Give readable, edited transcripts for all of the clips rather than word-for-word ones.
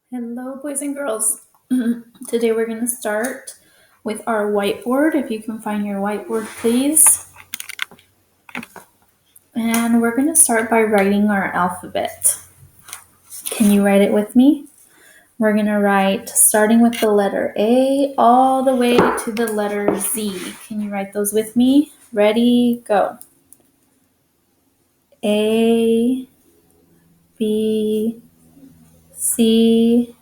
Hello, boys and girls. Today we're going to start with our whiteboard. If you can find your whiteboard, please. And we're going to start by writing our alphabet. Can you write it with me? We're going to write starting with the letter A all the way to the letter Z. Can you write those with me? Ready, go. A, B, C,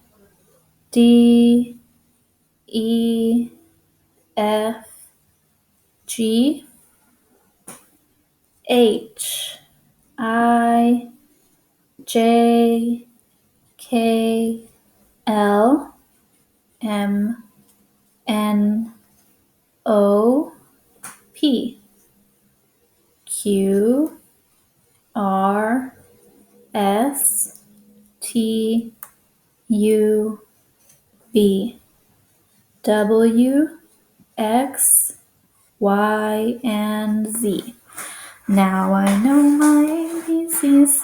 D, E, F, G, H, I, J, K, L, M, N, O, P, Q, R, S, T, U, V, W, X, Y, and Z. Now I know my ABCs.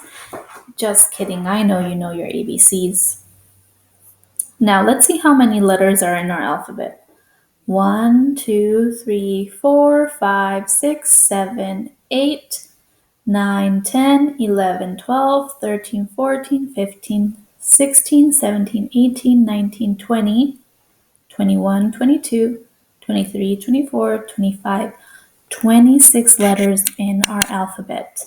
Just kidding, I know you know your ABCs. Now let's see how many letters are in our alphabet. 1, 2, 3, 4, 5, 6, 7, 8, 9, 10, 11, 12, 13, 14, 15, 16, 17, 18, 19, 20, 21, 22, 23, 24, 25, 26 letters in our alphabet.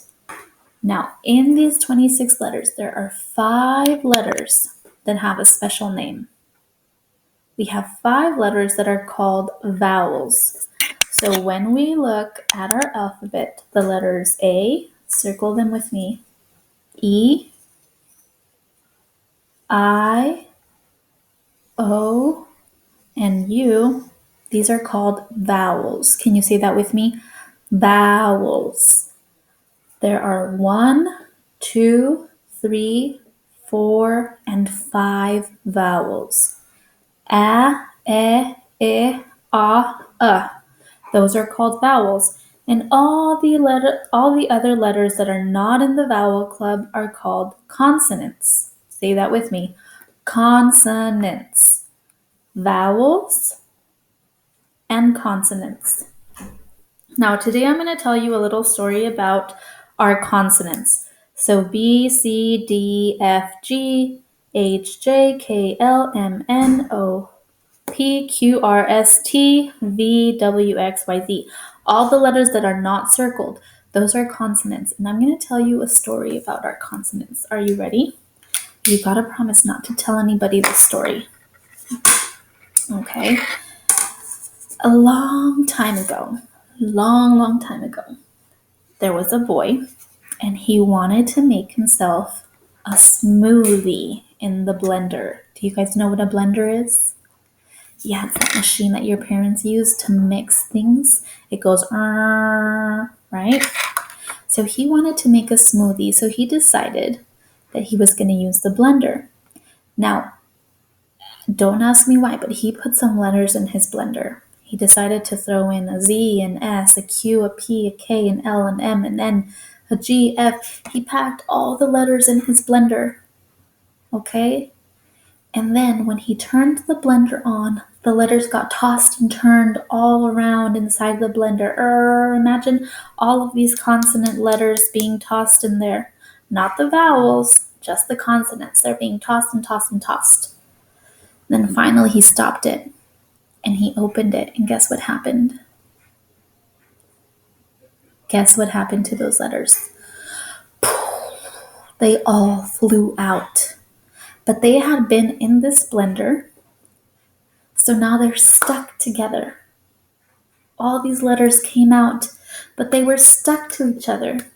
Now, in these 26 letters, there are 5 letters that have a special name. We have 5 letters that are called vowels. So when we look at our alphabet, the letters A, circle them with me, E, I, O, and U, these are called vowels. Can you say that with me? Vowels. There are 1, 2, 3, 4, and 5 vowels. A, E, A. Those are called vowels. And all the other letters that are not in the vowel club are called consonants. Say that with me. Consonants. Vowels and consonants. Now, today I'm going to tell you a little story about our consonants. So B, C, D, F, G, H, J, K, L, M, N, O, P, Q, R, S, T, V, W, X, Y, Z. All the letters that are not circled, those are consonants. And I'm going to tell you a story about our consonants. Are you ready? You got to promise not to tell anybody the story. Okay? A long time ago, there was a boy, and he wanted to make himself a smoothie in the blender. Do you guys know what a blender is? Yeah, it's that machine that your parents use to mix things. It goes, right? So he wanted to make a smoothie, so he decided that he was going to use the blender. Now, don't ask me why, but he put some letters in his blender. He decided to throw in a Z, an S, a Q, a P, a K, an L, an M, an N, a G, F. He packed all the letters in his blender. Okay? And then when he turned the blender on, the letters got tossed and turned all around inside the blender. Imagine all of these consonant letters being tossed in there. Not the vowels, just the consonants. They're being tossed and tossed and tossed. Then finally he stopped it and he opened it. And guess what happened? Guess what happened to those letters? They all flew out. But they had been in this blender, so now they're stuck together. All these letters came out, but they were stuck to each other.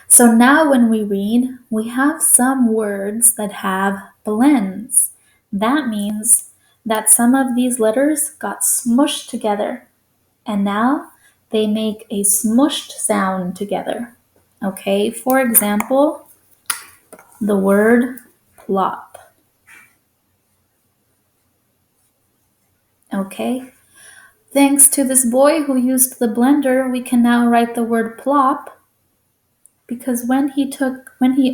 So now when we read, we have some words that have blends. That means that some of these letters got smushed together, and now they make a smushed sound together. Okay, for example, the word plop. Okay, thanks to this boy who used the blender, we can now write the word plop because when he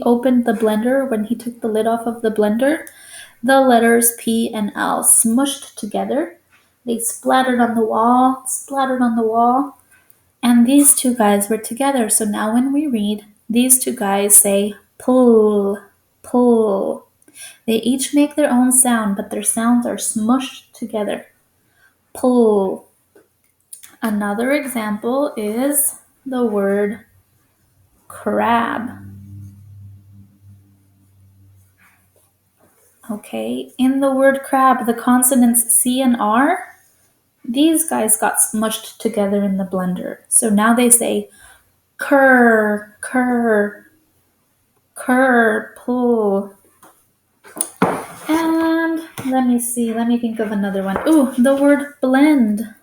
opened the blender, when he took the lid off of the blender, the letters P and L smushed together. They splattered on the wall, and these two guys were together. So now when we read, these two guys say pull, pull. They each make their own sound, but their sounds are smushed together. Pull. Another example is the word crab. Okay, in the word crab, the consonants C and R, these guys got smushed together in the blender. So now they say cur, cur, cur, pull. And let me think of another one. Ooh, the word blend.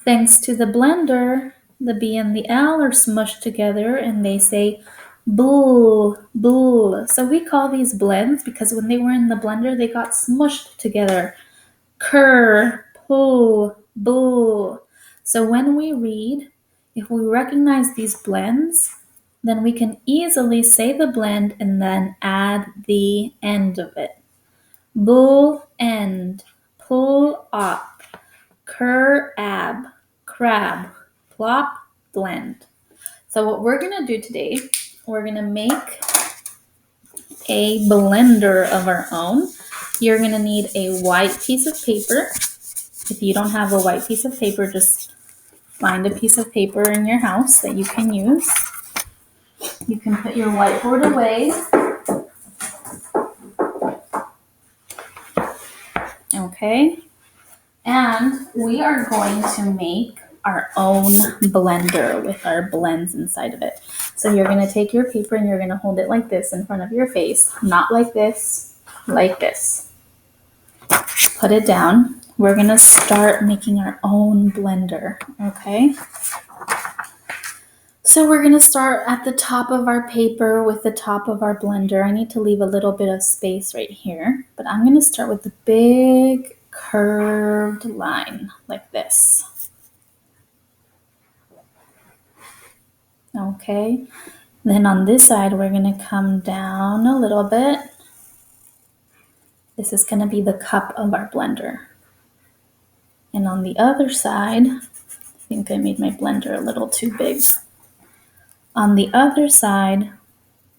Thanks to the blender, the B and the L are smushed together and they say bull, bull. So we call these blends because when they were in the blender, they got smushed together. Cur, pull, bull. So when we read, if we recognize these blends, then we can easily say the blend and then add the end of it. Bull end, pull up, cur ab, crab, plop, blend. So what we're going to do today, we're going to make a blender of our own. You're going to need a white piece of paper. If you don't have a white piece of paper, just find a piece of paper in your house that you can use. You can put your whiteboard away. Okay. And we are going to make our own blender with our blends inside of it. So you're going to take your paper and you're going to hold it like this in front of your face. Not like this, like this. Put it down. We're going to start making our own blender, okay? So we're going to start at the top of our paper with the top of our blender. I need to leave a little bit of space right here, but I'm going to start with the big curved line like this. Okay, then on this side, we're going to come down a little bit. This is going to be the cup of our blender. And on the other side, I think I made my blender a little too big. On the other side,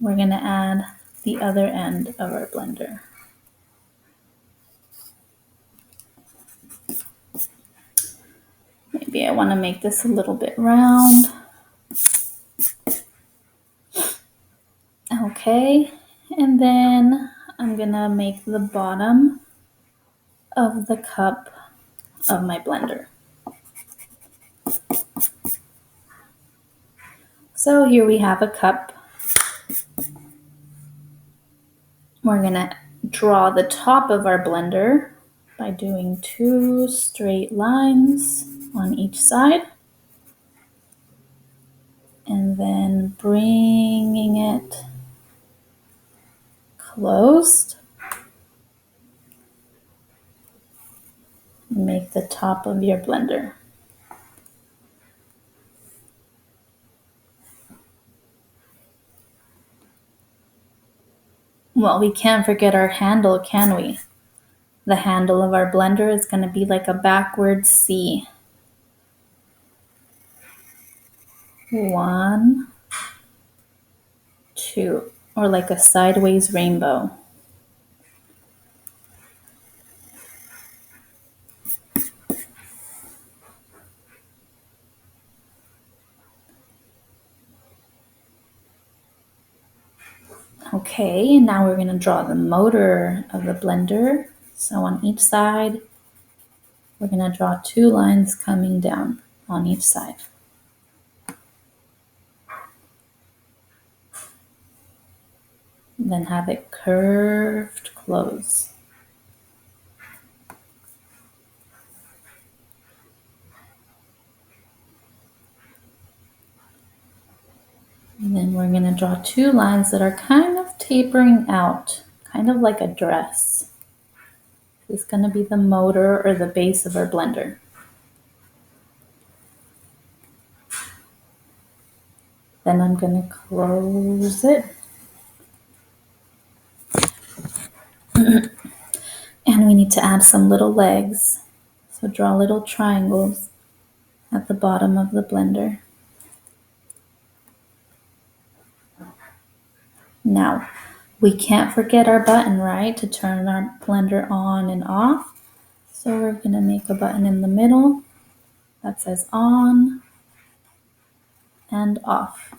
we're going to add the other end of our blender. Maybe I want to make this a little bit round. Okay, and then I'm going to make the bottom of the cup of my blender. So here we have a cup. We're going to draw the top of our blender by doing 2 straight lines on each side. And then bringing it closed. Make the top of your blender. Well, we can't forget our handle, can we? The handle of our blender is going to be like a backwards C. 1, 2, or like a sideways rainbow. Okay, and now we're going to draw the motor of the blender. So on each side, we're going to draw 2 lines coming down on each side. Then have it curved close. And then we're going to draw 2 lines that are kind of tapering out, kind of like a dress. This is going to be the motor or the base of our blender. Then I'm going to close it. And we need to add some little legs. So draw little triangles at the bottom of the blender. Now, we can't forget our button, right, to turn our blender on and off. So we're going to make a button in the middle that says on and off.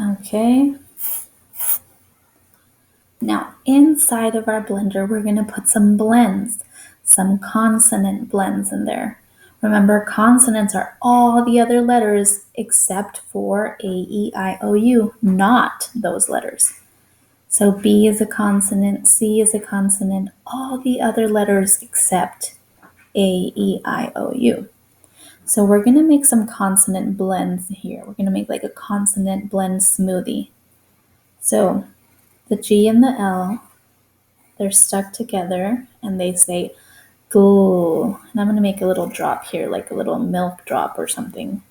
Okay. Now, inside of our blender, we're going to put some blends, some consonant blends in there. Remember, consonants are all the other letters except for A, E, I, O, U, not those letters. So B is a consonant, C is a consonant, all the other letters except A, E, I, O, U. So we're going to make some consonant blends here. We're going to make like a consonant blend smoothie. So the G and the L, they're stuck together and they say gl. And I'm going to make a little drop here, like a little milk drop or something.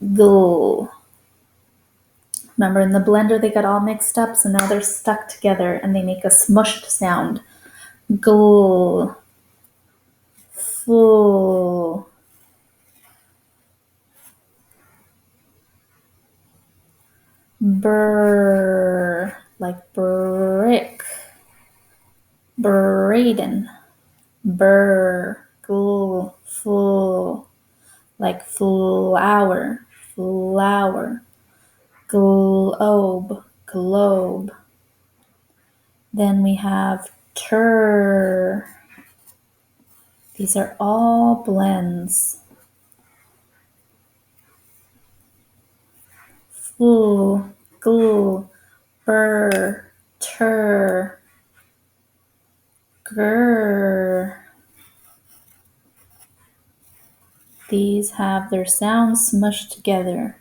Gl. Remember, in the blender they got all mixed up, so now they're stuck together and they make a smushed sound. Gl. Full. Brr. Like brick. Braden. Burr. Gl. Full. Like flower. Flower. Globe. Globe. Then we have tur. These are all blends. Foo, gl, burr, tur, grr. These have their sounds smushed together.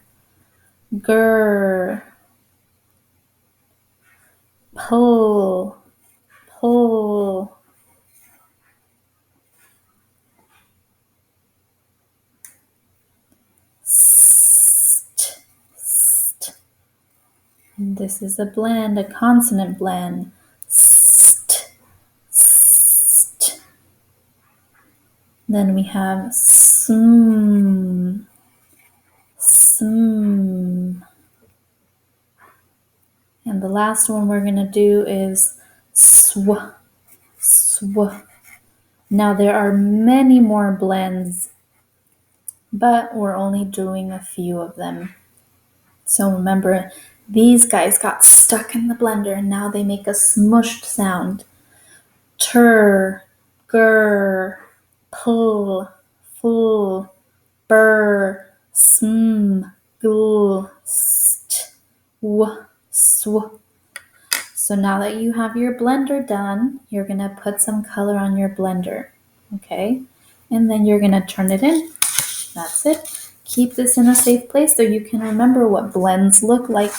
Grr. Pull, pull. St, st. This is a blend, a consonant blend. St, st. Then we have sm, sm. And the last one we're going to do is sw, sw. Now there are many more blends, but we're only doing a few of them. So remember, these guys got stuck in the blender and now they make a smushed sound. Tur, gur, pull, full, burr, sm, gl, st, w, sw. So now that you have your blender done, you're going to put some color on your blender, okay? And then you're going to turn it in. That's it. Keep this in a safe place so you can remember what blends look like